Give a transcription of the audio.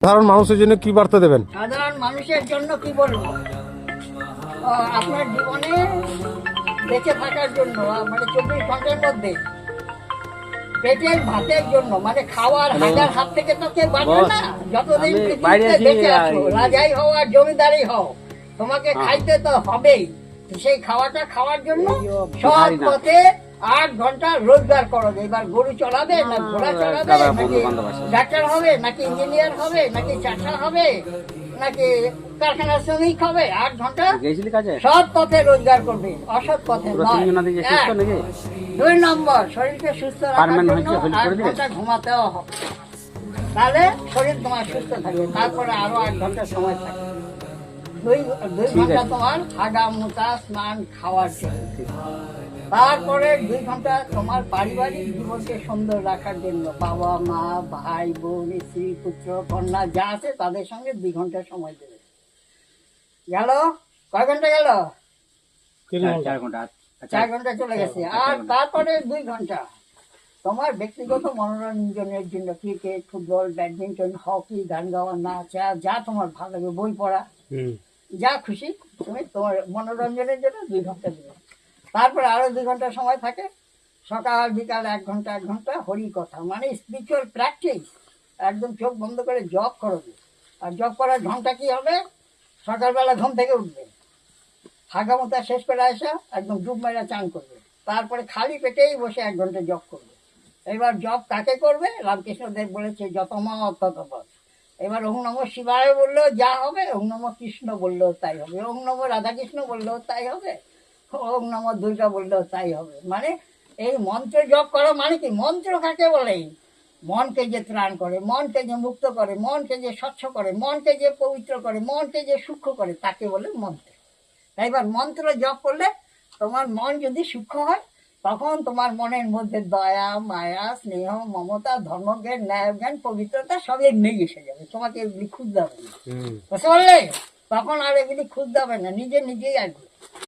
সাধারণ মানুষের জন্য কি বার্তা দেবেন? সাধারণ মানুষের জন্য কি বলবো, আপনার জীবনে বেঁচে থাকার জন্য মানে 24 ঘন্টার মধ্যে পেটের ভাতের জন্য মানে খাওয়ার হাজার হাত থেকে তো কেউ বাঁচবে না। যতদিন পৃথিবীতে বেঁচে আছো, রাজাই হও আর জমিদারই হও, তোমাকে খাইতে তো হবেই। সেই খাওয়াটা খাওয়ার জন্য সৎ পথে 8 ঘন্টা রোজগার করো। এবার গরু চড়াবে না ঘোড়া চড়াবে, নাকি ডাক্তার হবে, নাকি ইঞ্জিনিয়ার হবে, নাকি চাষা হবে, নাকি কারখানার শ্রমিক হবে, 8 ঘন্টা সৎ পথে রোজগার করবে, অসৎ পথে নয়। 2 নম্বর, শরীরকে সুস্থ রাখার জন্য 8 ঘন্টা ঘুমাতেও হবে, তাহলে শরীর তোমার সুস্থ থাকবে। তারপরে আরো 8 ঘন্টা সময় থাকে, 2 ঘন্টা তোমার হাগা মুতা স্নান খাওয়ার জন্য। তারপরে 2 ঘন্টা তোমার পারিবারিক জীবনকে সুন্দর রাখার জন্য, বাবা মা ভাই বোন স্ত্রী পুত্র কন্যা যা আছে তাদের সঙ্গে 2 ঘন্টা সময় দেবে। গেল কয় ঘন্টা গেল? 4 ঘন্টা চলে গেছে। আর তারপরে 2 ঘন্টা তোমার ব্যক্তিগত মনোরঞ্জনের জন্য, ক্রিকেট ফুটবল ব্যাডমিন্টন হকি গান গাওয়া নাচ যা তোমার ভালো লাগে, বই পড়া, যা খুশি তুমি তোমার মনোরঞ্জনের জন্য 2 ঘন্টা দেবে। তারপরে আরো 2 ঘন্টা সময় থাকে, সকাল বিকাল 1 ঘন্টা 1 ঘন্টা হরি কথা মানে স্পিরিচুয়াল প্র্যাকটিস। একদম চোখ বন্ধ করে জপ করবে। আর জপ করার ঘন্টা কি হবে, সকালবেলা ঘুম থেকে উঠবে, হাগামোতা শেষ করে আসা একদম ডুব মেরা চান করবে, তারপরে খালি পেটেই বসে 1 ঘন্টা জপ করবে। এবার জপ কাকে করবে? রামকৃষ্ণদেব বলেছে যতমা ততপথ। এবার ওং নমঃ শিবায় বললেও যা হবে, ওং নমঃ কৃষ্ণ বললেও তাই হবে, ওং নমঃ রাধাকৃষ্ণ বললেও তাই হবে, ওং নমঃ দুর্গা বললেও তাই হবে। মানে এই মন্ত্র জপ করা মানে কি? মন্ত্র কাকে বলে? মনকে যে ত্রাণ করে, মনকে যে মুক্ত করে, মনকে যে স্বচ্ছ করে, মনকে যে পবিত্র করে, মনকে যে সূক্ষ্ম করে, তাকে বলে মন্ত্র। এবার মন্ত্র জপ করলে তোমার মন যদি সূক্ষ্ম হয়, তখন তোমার মনের মধ্যে দয়া মায়া স্নেহ মমতা ধর্মজ্ঞান ন্যায় জ্ঞান পবিত্রতা সব এমনি এসে যাবে। তোমাকে এগুলি খুঁজতে হবে না, বুঝতে পারলে? তখন আর এগুলি খুঁজতে হবে না, নিজে নিজেই আসবে।